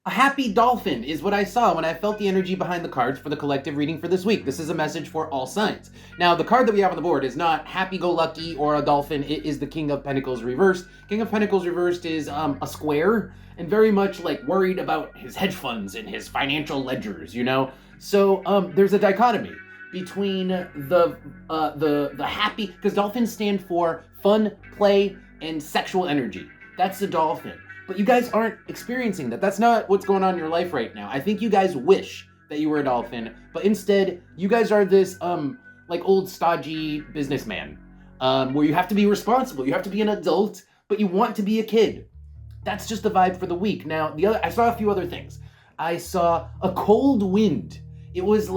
A happy dolphin is what I saw when I felt the energy behind the cards for the collective reading for this week. This is a message for all signs. Now, the card that we have on the board is not happy-go-lucky or a dolphin. It is the King of Pentacles reversed. King of Pentacles reversed is a square and very much like worried about his hedge funds and his financial ledgers, you know? So there's a dichotomy between the happy, because dolphins stand for fun, play, and sexual energy. That's the dolphin. But you guys aren't experiencing that. That's not what's going on in your life right now. I think you guys wish that you were a dolphin, but instead, you guys are this, like old stodgy businessman, where you have to be responsible. You have to be an adult, but you want to be a kid. That's just the vibe for the week. Now, I saw a few other things. I saw a cold wind. It was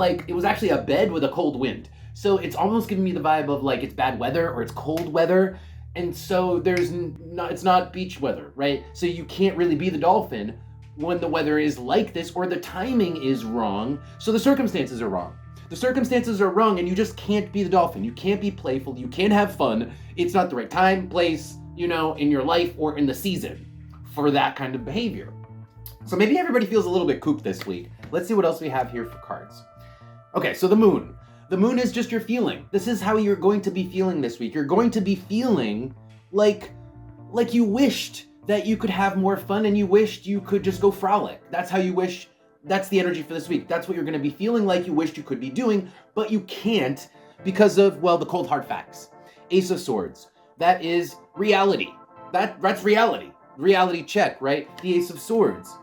actually a bed with a cold wind. So it's almost giving me the vibe of like it's bad weather or it's cold weather. And so it's not beach weather, right? So you can't really be the dolphin when the weather is like this or the timing is wrong. So the circumstances are wrong. The circumstances are wrong and you just can't be the dolphin. You can't be playful. You can't have fun. It's not the right time, place, you know, in your life or in the season for that kind of behavior. So maybe everybody feels a little bit cooped this week. Let's see what else we have here for cards. Okay, so the moon. The moon is just your feeling. This is how you're going to be feeling this week. You're going to be feeling like you wished that you could have more fun and you wished you could just go frolic. That's how you wish. That's the energy for this week. That's what you're going to be feeling like you wished you could be doing, but you can't because of, well, the cold hard facts. Ace of Swords. That is reality. That's reality. Reality check, right? The Ace of Swords.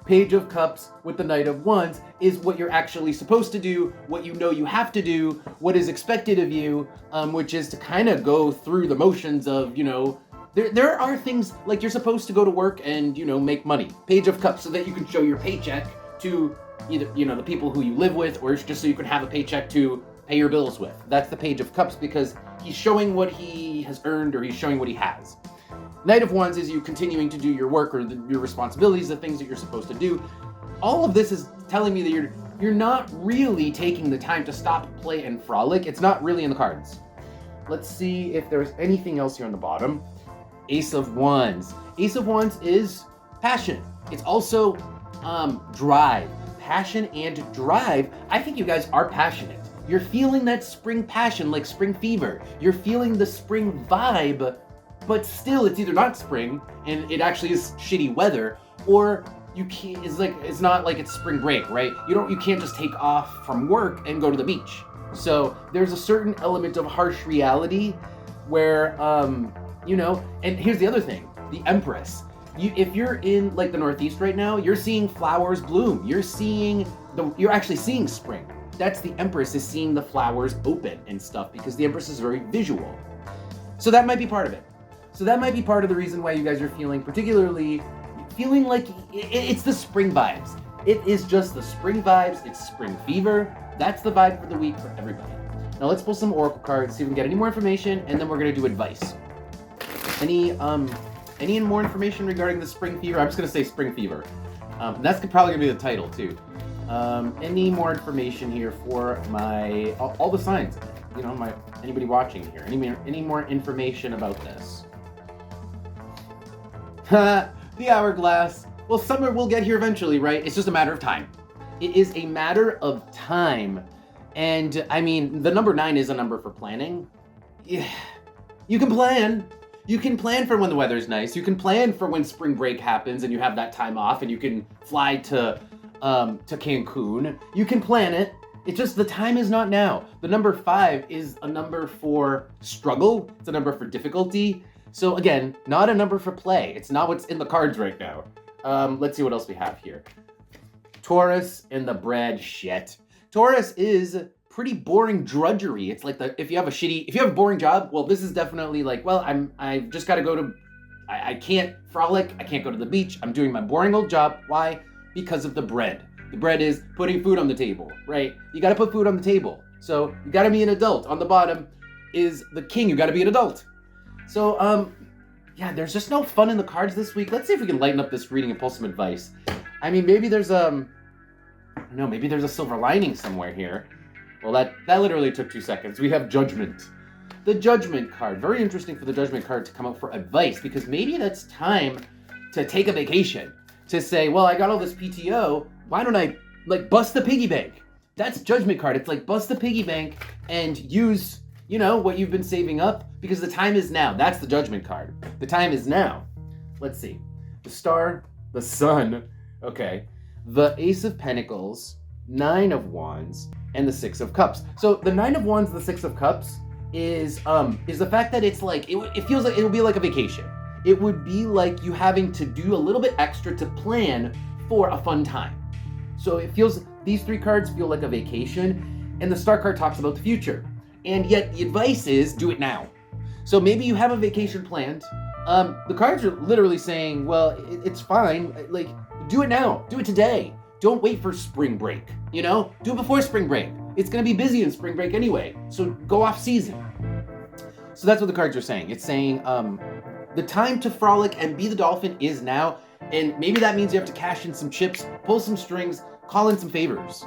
Page of Cups with the Knight of Wands is what you're actually supposed to do, what you know you have to do, what is expected of you, which is to kind of go through the motions of, you know, there are things like you're supposed to go to work and, you know, make money. Page of Cups so that you can show your paycheck to either, you know, the people who you live with, or just so you can have a paycheck to pay your bills with. That's the Page of Cups because he's showing what he has earned or he's showing what he has. Knight of Wands is you continuing to do your work or your responsibilities, the things that you're supposed to do. All of this is telling me that you're not really taking the time to stop, play, and frolic. It's not really in the cards. Let's see if there's anything else here on the bottom. Ace of Wands. Ace of Wands is passion. It's also drive. Passion and drive. I think you guys are passionate. You're feeling that spring passion, like spring fever. You're feeling the spring vibe, but still it's either not spring and it actually is shitty weather, or you can't, it's not like it's spring break, right? You can't just take off from work and go to the beach. So there's a certain element of harsh reality where, you know, and here's the other thing, the Empress. If you're in like the Northeast right now, you're seeing flowers bloom. You're actually seeing spring. That's the Empress is seeing the flowers open and stuff because the Empress is very visual. So that might be part of it. So that might be part of the reason why you guys are feeling like it's the spring vibes. It is just the spring vibes. It's spring fever. That's the vibe for the week for everybody. Now let's pull some oracle cards, see if we can get any more information, and then we're gonna do advice. Any more information regarding the spring fever? I'm just gonna say spring fever. That's probably gonna be the title too. Any more information here for all the signs? You know, anybody watching here? Any more information about this? The hourglass. Well, summer will get here eventually, right? It's just a matter of time. It is a matter of time. And I mean, the number 9 is a number for planning. Yeah. You can plan. You can plan for when the weather's nice. You can plan for when spring break happens and you have that time off and you can fly to Cancun. You can plan it. It's just the time is not now. The number 5 is a number for struggle. It's a number for difficulty. So again, not a number for play. It's not what's in the cards right now. Let's see what else we have here. Taurus and the bread shit. Taurus is pretty boring drudgery. It's like if you have a boring job, well, this is definitely like, well, I've just got to go to, I can't frolic. I can't go to the beach. I'm doing my boring old job. Why? Because of the bread. The bread is putting food on the table, right? You got to put food on the table. So you got to be an adult. On the bottom is the king. You got to be an adult. So, yeah, there's just no fun in the cards this week. Let's see if we can lighten up this reading and pull some advice. I mean, maybe there's maybe there's a silver lining somewhere here. Well, that literally took 2 seconds. We have Judgment. The Judgment card. Very interesting for the Judgment card to come up for advice because maybe that's time to take a vacation. to say, well, I got all this PTO, why don't I, like, bust the piggy bank? That's Judgment card. It's like, bust the piggy bank and use, you know, what you've been saving up, because the time is now. That's the Judgment card. The time is now. Let's see. The Star, the Sun, okay, the Ace of Pentacles, Nine of Wands, and the Six of Cups. So the Nine of Wands, the Six of Cups is the fact that it's like, it feels like it would be like a vacation. It would be like you having to do a little bit extra to plan for a fun time. So it feels, these three cards feel like a vacation, and the Star card talks about the future. And yet the advice is, do it now. So maybe you have a vacation planned. The cards are literally saying, well, it's fine. Like, do it now. Do it today. Don't wait for spring break, you know? Do it before spring break. It's gonna be busy in spring break anyway, so go off season. So that's what the cards are saying. It's saying the time to frolic and be the dolphin is now, and maybe that means you have to cash in some chips, pull some strings, call in some favors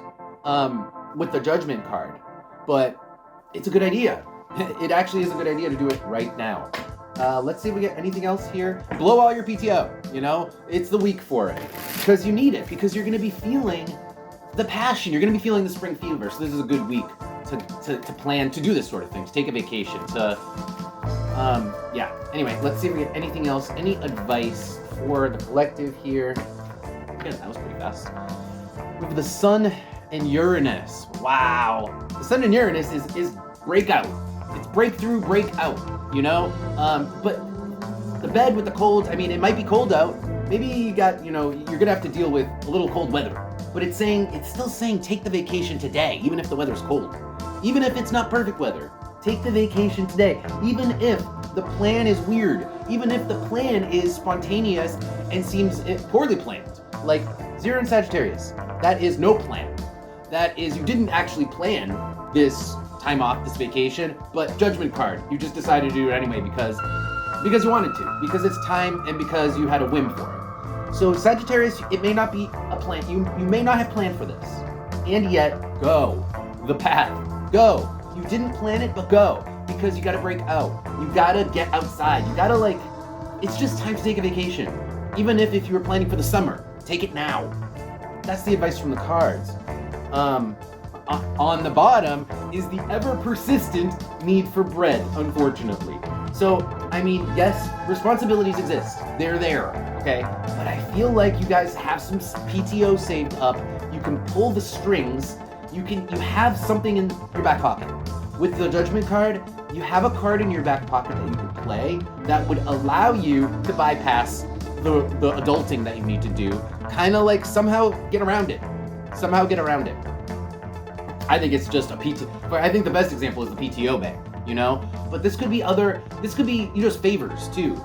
with the Judgment card. But it's a good idea. It actually is a good idea to do it right now. Let's see if we get anything else here. Blow all your PTO, you know? It's the week for it. Because you need it. Because you're going to be feeling the passion. You're going to be feeling the spring fever. So this is a good week to plan to do this sort of thing. To take a vacation. Yeah. Anyway, let's see if we get anything else. Any advice for the collective here? Yeah, that was pretty fast. We have the Sun and Uranus. Wow. The Sun and Uranus is breakout. It's breakthrough, breakout, you know? But the bed with the cold, I mean, it might be cold out. Maybe you got, you know, you're gonna have to deal with a little cold weather. But it's still saying take the vacation today, even if the weather's cold. Even if it's not perfect weather, take the vacation today. Even if the plan is weird. Even if the plan is spontaneous and seems poorly planned. Like Zero and Sagittarius, that is no plan. That is, you didn't actually plan this time off, this vacation, but Judgment card. You just decided to do it anyway because you wanted to, because it's time and because you had a whim for it. So Sagittarius, it may not be a plan. You may not have planned for this, and yet go the path. Go. You didn't plan it, but go, because you got to break out. You got to get outside. You got to it's just time to take a vacation. Even if you were planning for the summer, take it now. That's the advice from the cards. On the bottom is the ever-persistent need for bread, unfortunately. So, I mean, yes, responsibilities exist. They're there, okay? But I feel like you guys have some PTO saved up. You can pull the strings. You have something in your back pocket. With the Judgment card, you have a card in your back pocket that you can play that would allow you to bypass the adulting that you need to do. Kind of like somehow get around it. I think it's just a PTO, but I think the best example is the PTO bank, you know? But this could be just favors too.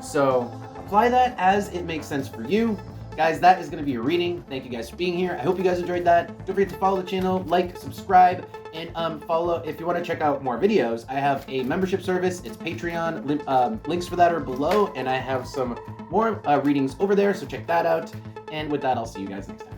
So apply that as it makes sense for you. Guys, that is gonna be your reading. Thank you guys for being here. I hope you guys enjoyed that. Don't forget to follow the channel, like, subscribe, and follow, if you wanna check out more videos, I have a membership service, it's Patreon, links for that are below, and I have some more readings over there, so check that out. And with that, I'll see you guys next time.